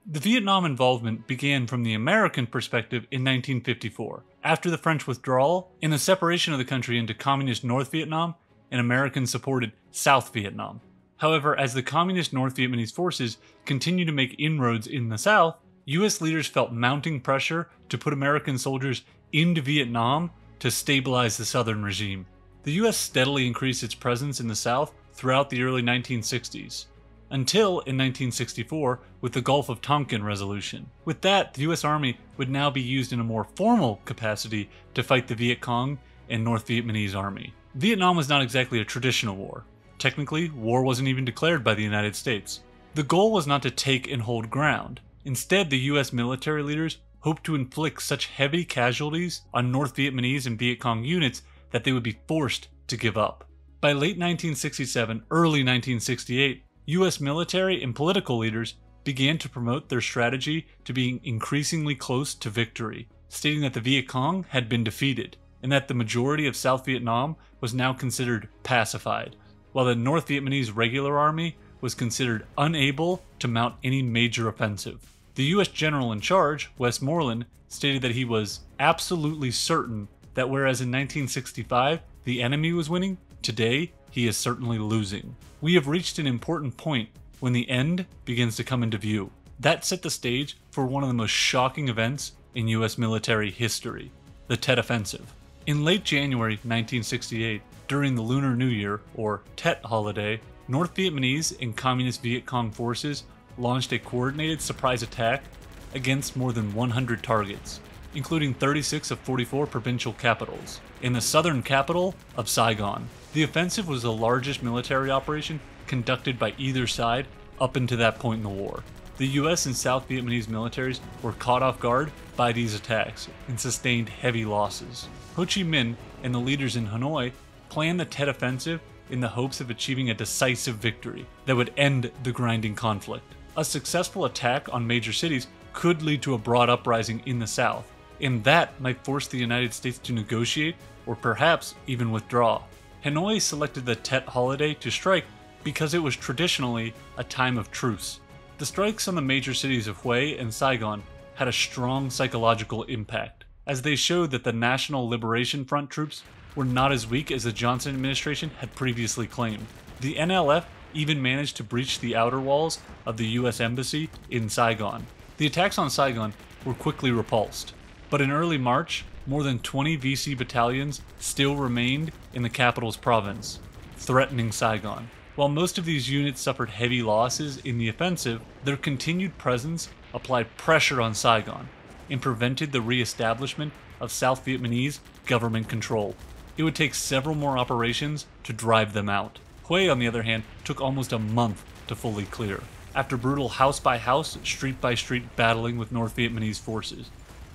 The Vietnam involvement began from the American perspective in 1954, after the French withdrawal and the separation of the country into Communist North Vietnam and American-supported South Vietnam. However, as the Communist North Vietnamese forces continued to make inroads in the South, US leaders felt mounting pressure to put American soldiers into Vietnam to stabilize the Southern regime. The US steadily increased its presence in the South throughout the early 1960s, until in 1964 with the Gulf of Tonkin resolution. With that, the US Army would now be used in a more formal capacity to fight the Viet Cong and North Vietnamese Army. Vietnam was not exactly a traditional war. Technically, war wasn't even declared by the United States. The goal was not to take and hold ground. Instead, the US military leaders hoped to inflict such heavy casualties on North Vietnamese and Viet Cong units that they would be forced to give up. By late 1967, early 1968, US military and political leaders began to promote their strategy to being increasingly close to victory, stating that the Viet Cong had been defeated, and that the majority of South Vietnam was now considered pacified, while the North Vietnamese regular army was considered unable to mount any major offensive. The US general in charge, Westmoreland, stated that he was absolutely certain that whereas in 1965 the enemy was winning, today he is certainly losing. We have reached an important point when the end begins to come into view. That set the stage for one of the most shocking events in US military history, the Tet Offensive. In late January 1968, during the Lunar New Year, or Tet holiday, North Vietnamese and Communist Viet Cong forces launched a coordinated surprise attack against more than 100 targets, including 36 of 44 provincial capitals, in the southern capital of Saigon. The offensive was the largest military operation conducted by either side up until that point in the war. The US and South Vietnamese militaries were caught off guard by these attacks and sustained heavy losses. Ho Chi Minh and the leaders in Hanoi planned the Tet Offensive in the hopes of achieving a decisive victory that would end the grinding conflict. A successful attack on major cities could lead to a broad uprising in the South, and that might force the United States to negotiate or perhaps even withdraw. Hanoi selected the Tet holiday to strike because it was traditionally a time of truce. The strikes on the major cities of Hue and Saigon had a strong psychological impact, as they showed that the National Liberation Front troops were not as weak as the Johnson administration had previously claimed. The NLF even managed to breach the outer walls of the US Embassy in Saigon. The attacks on Saigon were quickly repulsed, but in early March, more than 20 VC battalions still remained in the capital's province, threatening Saigon. While most of these units suffered heavy losses in the offensive, their continued presence applied pressure on Saigon and prevented the re-establishment of South Vietnamese government control. It would take several more operations to drive them out. Hue, on the other hand, took almost a month to fully clear, after brutal house-by-house, street-by-street battling with North Vietnamese forces,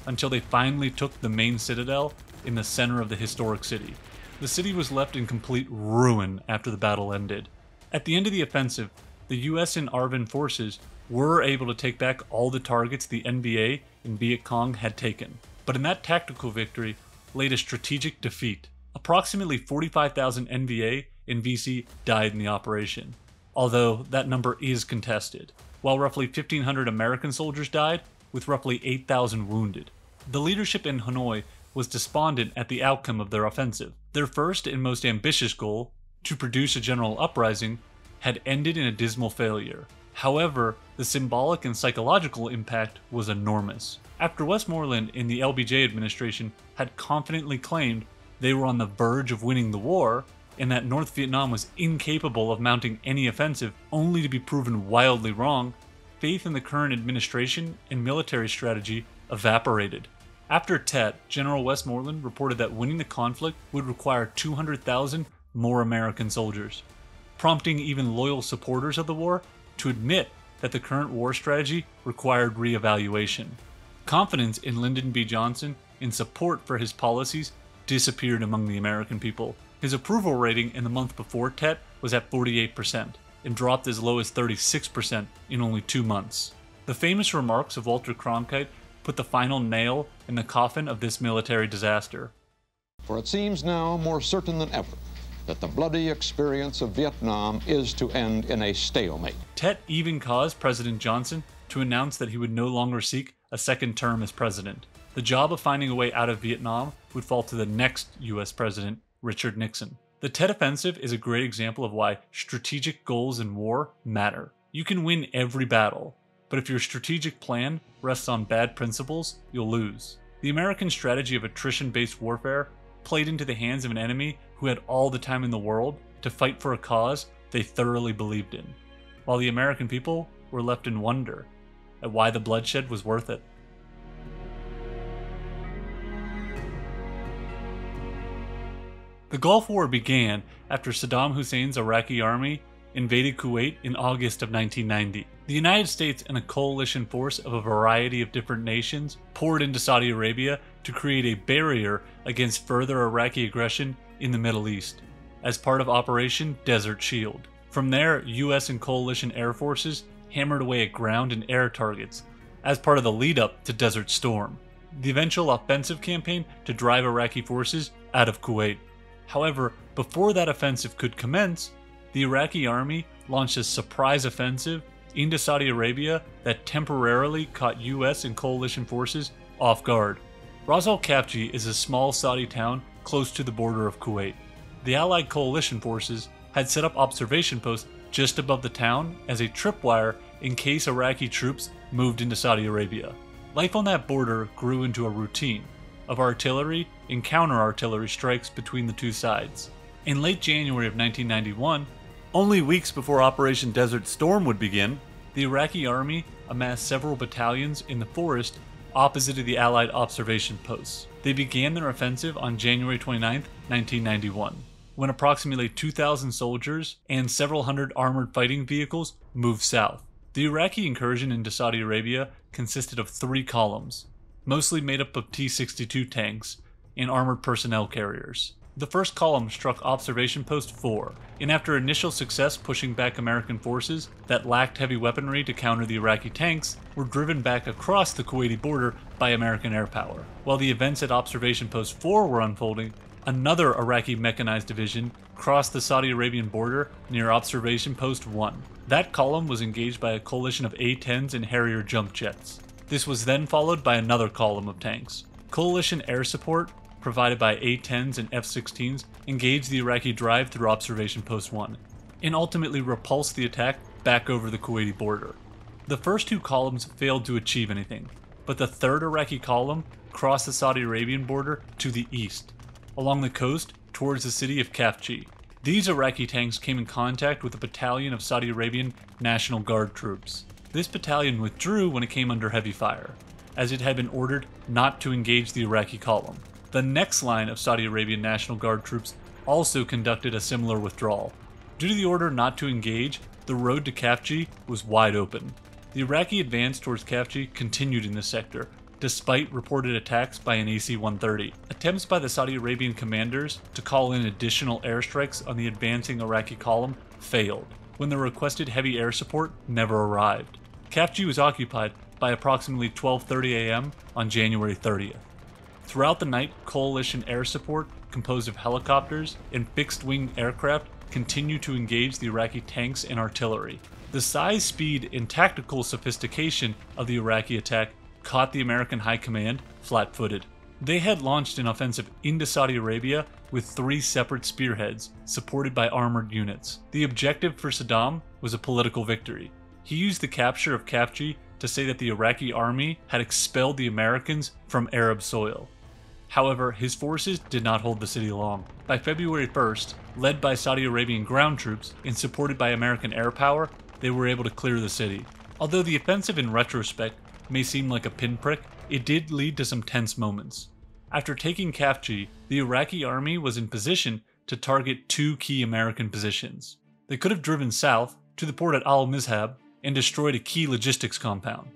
until they finally took the main citadel in the center of the historic city. The city was left in complete ruin after the battle ended. At the end of the offensive, the US and ARVN forces were able to take back all the targets the NBA and Viet Cong had taken, but in that tactical victory laid a strategic defeat. Approximately 45,000 NVA and VC died in the operation, although that number is contested, while roughly 1,500 American soldiers died, with roughly 8,000 wounded. The leadership in Hanoi was despondent at the outcome of their offensive. Their first and most ambitious goal, to produce a general uprising, had ended in a dismal failure. However, the symbolic and psychological impact was enormous. After Westmoreland and the LBJ administration had confidently claimed they were on the verge of winning the war, and that North Vietnam was incapable of mounting any offensive, only to be proven wildly wrong, faith in the current administration and military strategy evaporated. After Tet, General Westmoreland reported that winning the conflict would require 200,000 more American soldiers, prompting even loyal supporters of the war to admit that the current war strategy required reevaluation. Confidence in Lyndon B. Johnson and support for his policies disappeared among the American people. His approval rating in the month before Tet was at 48% and dropped as low as 36% in only 2 months. The famous remarks of Walter Cronkite put the final nail in the coffin of this military disaster. For it seems now more certain than ever that the bloody experience of Vietnam is to end in a stalemate. Tet even caused President Johnson to announce that he would no longer seek a second term as president. The job of finding a way out of Vietnam would fall to the next U.S. president, Richard Nixon. The Tet Offensive is a great example of why strategic goals in war matter. You can win every battle, but if your strategic plan rests on bad principles, you'll lose. The American strategy of attrition-based warfare played into the hands of an enemy who had all the time in the world to fight for a cause they thoroughly believed in, while the American people were left in wonder at why the bloodshed was worth it. The Gulf War began after Saddam Hussein's Iraqi army invaded Kuwait in August of 1990. The United States and a coalition force of a variety of different nations poured into Saudi Arabia to create a barrier against further Iraqi aggression in the Middle East, as part of Operation Desert Shield. From there, US and coalition air forces hammered away at ground and air targets, as part of the lead-up to Desert Storm, the eventual offensive campaign to drive Iraqi forces out of Kuwait. However, before that offensive could commence, the Iraqi army launched a surprise offensive into Saudi Arabia that temporarily caught US and coalition forces off guard. Ras al-Khafji is a small Saudi town close to the border of Kuwait. The Allied coalition forces had set up observation posts just above the town as a tripwire in case Iraqi troops moved into Saudi Arabia. Life on that border grew into a routine of artillery and counter-artillery strikes between the two sides. In late January of 1991, only weeks before Operation Desert Storm would begin, the Iraqi army amassed several battalions in the forest opposite of the Allied observation posts. They began their offensive on January 29, 1991, when approximately 2,000 soldiers and several hundred armored fighting vehicles moved south. The Iraqi incursion into Saudi Arabia consisted of 3 columns, mostly made up of T-62 tanks and armored personnel carriers. The first column struck Observation Post 4, and after initial success pushing back American forces that lacked heavy weaponry to counter the Iraqi tanks, were driven back across the Kuwaiti border by American air power. While the events at Observation Post 4 were unfolding, another Iraqi mechanized division crossed the Saudi Arabian border near Observation Post 1. That column was engaged by a coalition of A-10s and Harrier jump jets. This was then followed by another column of tanks. Coalition air support provided by A-10s and F-16s engaged the Iraqi drive through Observation Post 1, and ultimately repulsed the attack back over the Kuwaiti border. The first 2 columns failed to achieve anything, but the third Iraqi column crossed the Saudi Arabian border to the east, along the coast towards the city of Khafji. These Iraqi tanks came in contact with a battalion of Saudi Arabian National Guard troops. This battalion withdrew when it came under heavy fire, as it had been ordered not to engage the Iraqi column. The next line of Saudi Arabian National Guard troops also conducted a similar withdrawal. Due to the order not to engage, the road to Khafji was wide open. The Iraqi advance towards Khafji continued in this sector, despite reported attacks by an AC-130. Attempts by the Saudi Arabian commanders to call in additional airstrikes on the advancing Iraqi column failed, when the requested heavy air support never arrived. Khafji was occupied by approximately 12:30 a.m. on January 30th. Throughout the night, coalition air support, composed of helicopters and fixed-wing aircraft, continued to engage the Iraqi tanks and artillery. The size, speed, and tactical sophistication of the Iraqi attack caught the American high command flat-footed. They had launched an offensive into Saudi Arabia with 3 separate spearheads, supported by armored units. The objective for Saddam was a political victory. He used the capture of Khafji to say that the Iraqi army had expelled the Americans from Arab soil. However, his forces did not hold the city long. By February 1st, led by Saudi Arabian ground troops and supported by American air power, they were able to clear the city. Although the offensive in retrospect may seem like a pinprick, it did lead to some tense moments. After taking Khafji, the Iraqi army was in position to target two key American positions. They could have driven south to the port at Al-Mizhab and destroyed a key logistics compound.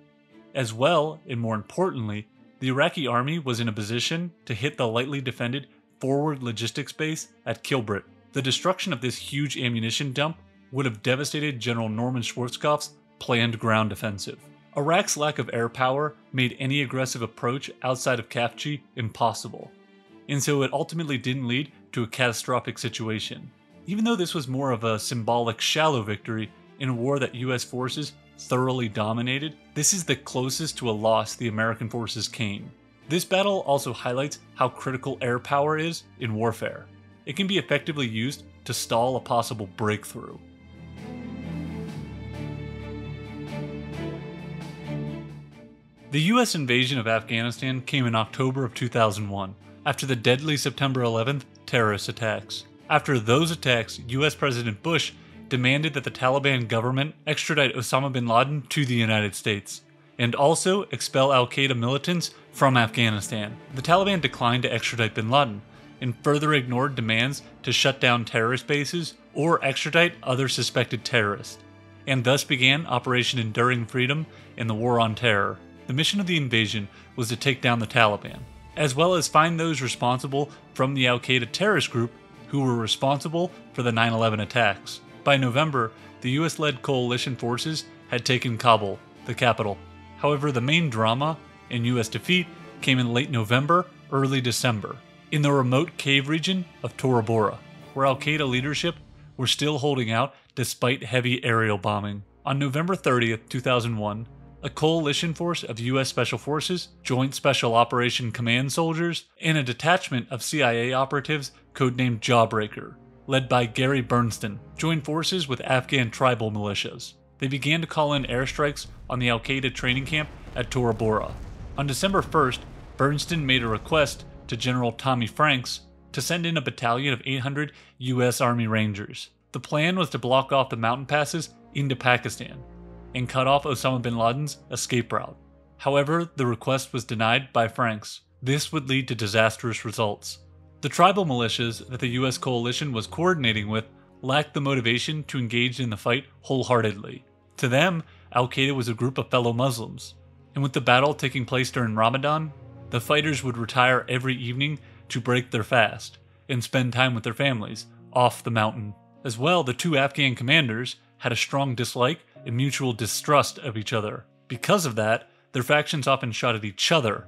As well, and more importantly, the Iraqi army was in a position to hit the lightly defended forward logistics base at Kilbrit. The destruction of this huge ammunition dump would have devastated General Norman Schwarzkopf's planned ground offensive. Iraq's lack of air power made any aggressive approach outside of Khafji impossible, and so it ultimately didn't lead to a catastrophic situation. Even though this was more of a symbolic shallow victory in a war that US forces thoroughly dominated, this is the closest to a loss the American forces came. This battle also highlights how critical air power is in warfare. It can be effectively used to stall a possible breakthrough. The US invasion of Afghanistan came in October of 2001, after the deadly September 11th terrorist attacks. After those attacks, US President Bush demanded that the Taliban government extradite Osama bin Laden to the United States, and also expel al-Qaeda militants from Afghanistan. The Taliban declined to extradite bin Laden, and further ignored demands to shut down terrorist bases or extradite other suspected terrorists, and thus began Operation Enduring Freedom and the War on Terror. The mission of the invasion was to take down the Taliban, as well as find those responsible from the al-Qaeda terrorist group who were responsible for the 9/11 attacks. By November, the US-led coalition forces had taken Kabul, the capital. However, the main drama and US defeat came in late November, early December, in the remote cave region of Tora Bora, where al-Qaeda leadership were still holding out despite heavy aerial bombing. On November 30th, 2001, a coalition force of US Special Forces, Joint Special Operation Command soldiers, and a detachment of CIA operatives codenamed Jawbreaker, led by Gary Bernstein, joined forces with Afghan tribal militias. They began to call in airstrikes on the al-Qaeda training camp at Tora Bora. On December 1st, Bernstein made a request to General Tommy Franks to send in a battalion of 800 US Army Rangers. The plan was to block off the mountain passes into Pakistan and cut off Osama bin Laden's escape route. However, the request was denied by Franks. This would lead to disastrous results. The tribal militias that the US coalition was coordinating with lacked the motivation to engage in the fight wholeheartedly. To them, al-Qaeda was a group of fellow Muslims, and with the battle taking place during Ramadan, the fighters would retire every evening to break their fast and spend time with their families off the mountain. As well, the two Afghan commanders had a strong dislike and mutual distrust of each other. Because of that, their factions often shot at each other,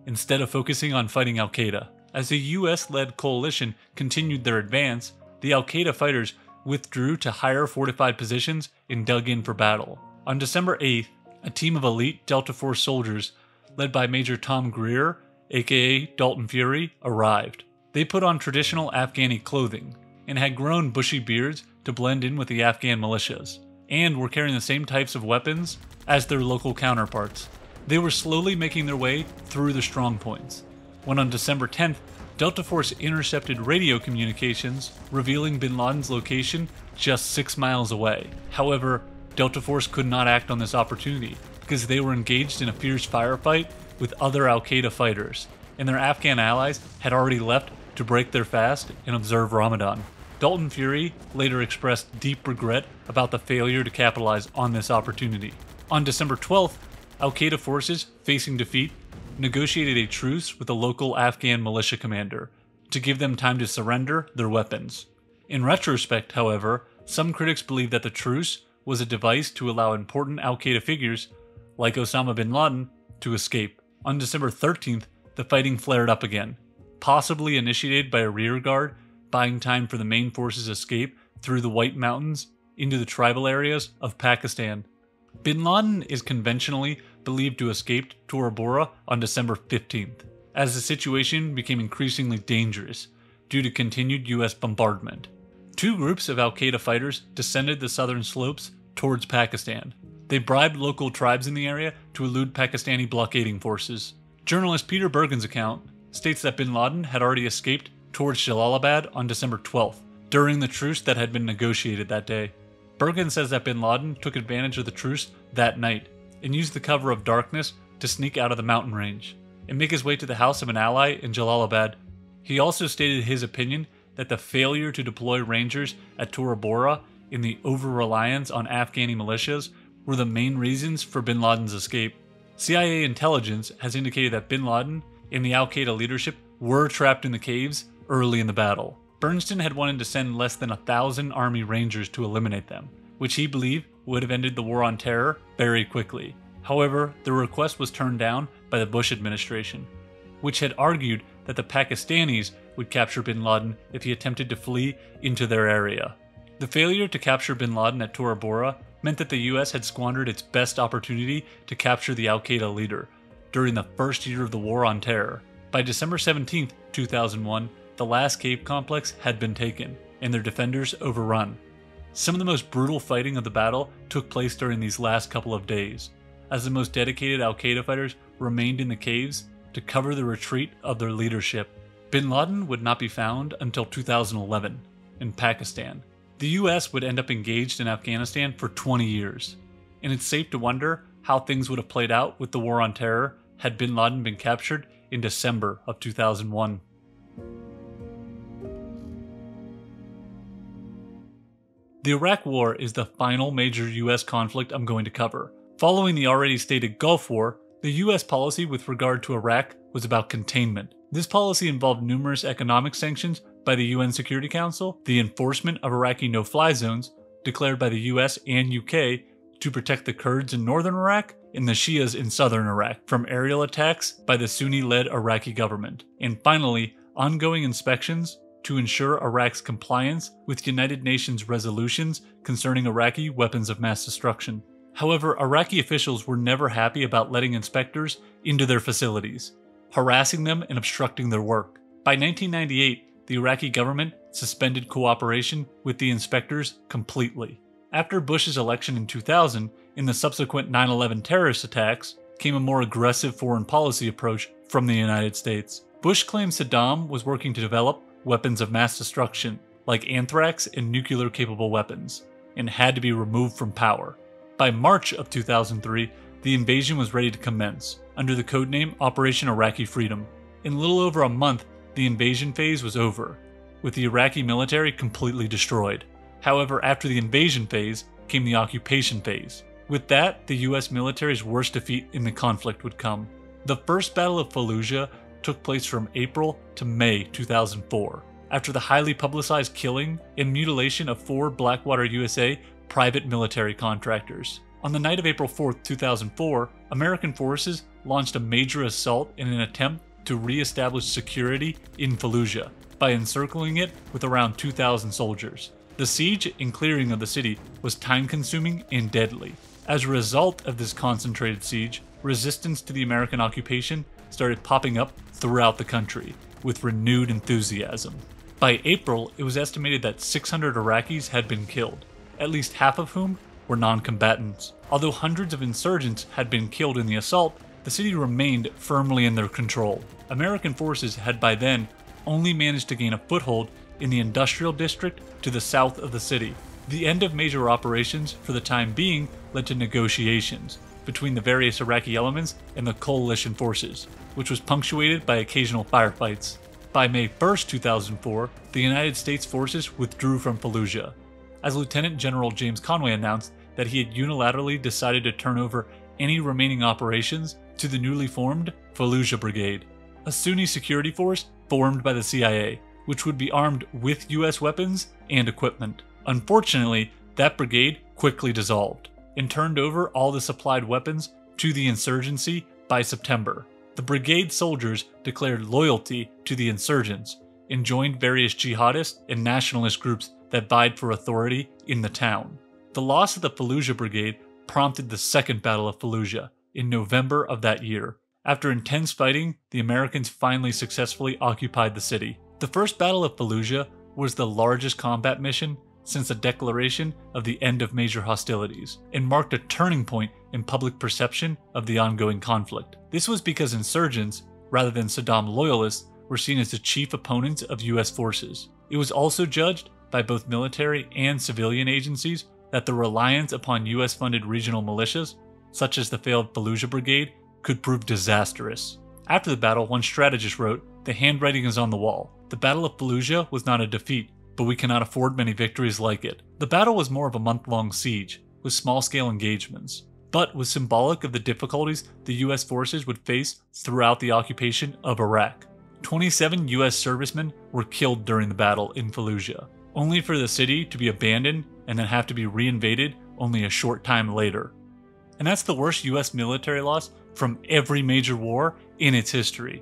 instead of focusing on fighting al-Qaeda. As the US-led coalition continued their advance, the al-Qaeda fighters withdrew to higher fortified positions and dug in for battle. On December 8th, a team of elite Delta Force soldiers, led by Major Tom Greer, aka Dalton Fury, arrived. They put on traditional Afghani clothing, and had grown bushy beards to blend in with the Afghan militias, and were carrying the same types of weapons as their local counterparts. They were slowly making their way through the strongpoints, when on December 10th, Delta Force intercepted radio communications revealing bin Laden's location just 6 miles away. However, Delta Force could not act on this opportunity because they were engaged in a fierce firefight with other al-Qaeda fighters, and their Afghan allies had already left to break their fast and observe Ramadan. Dalton Fury later expressed deep regret about the failure to capitalize on this opportunity. On December 12th, al-Qaeda forces, facing defeat, negotiated a truce with a local Afghan militia commander to give them time to surrender their weapons. In retrospect, however, some critics believe that the truce was a device to allow important al-Qaeda figures, like Osama bin Laden, to escape. On December 13th, the fighting flared up again, possibly initiated by a rearguard buying time for the main force's escape through the White Mountains into the tribal areas of Pakistan. Bin Laden is conventionally believed to have escaped Tora Bora on December 15th, as the situation became increasingly dangerous due to continued US bombardment. Two groups of al-Qaeda fighters descended the southern slopes towards Pakistan. They bribed local tribes in the area to elude Pakistani blockading forces. Journalist Peter Bergen's account states that bin Laden had already escaped towards Jalalabad on December 12th, during the truce that had been negotiated that day. Bergen says that bin Laden took advantage of the truce that night and used the cover of darkness to sneak out of the mountain range and make his way to the house of an ally in Jalalabad. He also stated his opinion that the failure to deploy Rangers at Tora Bora in the over-reliance on Afghani militias were the main reasons for bin Laden's escape. CIA intelligence has indicated that bin Laden and the al-Qaeda leadership were trapped in the caves early in the battle. Bernstein had wanted to send less than 1,000 Army Rangers to eliminate them, which he believed would have ended the War on Terror very quickly. However, the request was turned down by the Bush administration, which had argued that the Pakistanis would capture bin Laden if he attempted to flee into their area. The failure to capture bin Laden at Tora Bora meant that the US had squandered its best opportunity to capture the al-Qaeda leader during the first year of the War on Terror. By December 17, 2001, the last cave complex had been taken, and their defenders overrun. Some of the most brutal fighting of the battle took place during these last couple of days, as the most dedicated al-Qaeda fighters remained in the caves to cover the retreat of their leadership. Bin Laden would not be found until 2011 in Pakistan. The US would end up engaged in Afghanistan for 20 years, and it's safe to wonder how things would have played out with the War on Terror had bin Laden been captured in December of 2001. The Iraq War is the final major US conflict I'm going to cover. Following the already stated Gulf War, the US policy with regard to Iraq was about containment. This policy involved numerous economic sanctions by the UN Security Council, the enforcement of Iraqi no-fly zones declared by the US and UK to protect the Kurds in northern Iraq and the Shias in southern Iraq from aerial attacks by the Sunni-led Iraqi government, and finally, ongoing inspections to ensure Iraq's compliance with United Nations resolutions concerning Iraqi weapons of mass destruction. However, Iraqi officials were never happy about letting inspectors into their facilities, harassing them and obstructing their work. By 1998, the Iraqi government suspended cooperation with the inspectors completely. After Bush's election in 2000 and the subsequent 9/11 terrorist attacks, came a more aggressive foreign policy approach from the United States. Bush claimed Saddam was working to develop weapons of mass destruction, like anthrax and nuclear-capable weapons, and had to be removed from power. By March of 2003, the invasion was ready to commence, under the codename Operation Iraqi Freedom. In little over a month, the invasion phase was over, with the Iraqi military completely destroyed. However, after the invasion phase came the occupation phase. With that, the US military's worst defeat in the conflict would come. The First Battle of Fallujah took place from April to May 2004, after the highly publicized killing and mutilation of 4 Blackwater USA private military contractors. On the night of April 4, 2004, American forces launched a major assault in an attempt to re-establish security in Fallujah by encircling it with around 2,000 soldiers. The siege and clearing of the city was time-consuming and deadly. As a result of this concentrated siege, resistance to the American occupation started popping up throughout the country with renewed enthusiasm. By April, it was estimated that 600 Iraqis had been killed, at least half of whom were non-combatants. Although hundreds of insurgents had been killed in the assault, the city remained firmly in their control. American forces had by then only managed to gain a foothold in the industrial district to the south of the city. The end of major operations for the time being led to negotiations between the various Iraqi elements and the coalition forces, which was punctuated by occasional firefights. By May 1st, 2004, the United States forces withdrew from Fallujah, as Lieutenant General James Conway announced that he had unilaterally decided to turn over any remaining operations to the newly formed Fallujah Brigade, a Sunni security force formed by the CIA, which would be armed with US weapons and equipment. Unfortunately, that brigade quickly dissolved and turned over all the supplied weapons to the insurgency by September. The brigade soldiers declared loyalty to the insurgents and joined various jihadist and nationalist groups that vied for authority in the town. The loss of the Fallujah Brigade prompted the Second Battle of Fallujah in November of that year. After intense fighting, the Americans finally successfully occupied the city. The First Battle of Fallujah was the largest combat mission since the declaration of the end of major hostilities, and marked a turning point in public perception of the ongoing conflict. This was because insurgents, rather than Saddam loyalists, were seen as the chief opponents of US forces. It was also judged by both military and civilian agencies that the reliance upon US-funded regional militias, such as the failed Fallujah Brigade, could prove disastrous. After the battle, one strategist wrote, "The handwriting is on the wall. The Battle of Fallujah was not a defeat, but we cannot afford many victories like it." The battle was more of a month-long siege, with small-scale engagements, but was symbolic of the difficulties the US forces would face throughout the occupation of Iraq. 27 US servicemen were killed during the battle in Fallujah, only for the city to be abandoned and then have to be reinvaded only a short time later. And that's the worst US military loss from every major war in its history.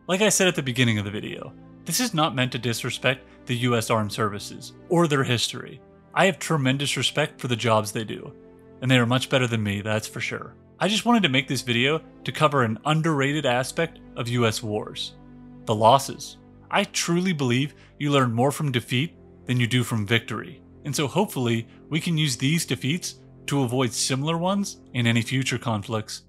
Like I said at the beginning of the video, this is not meant to disrespect the US Armed Services or their history. I have tremendous respect for the jobs they do, and they are much better than me, that's for sure. I just wanted to make this video to cover an underrated aspect of US wars: the losses. I truly believe you learn more from defeat than you do from victory, and so hopefully we can use these defeats to avoid similar ones in any future conflicts.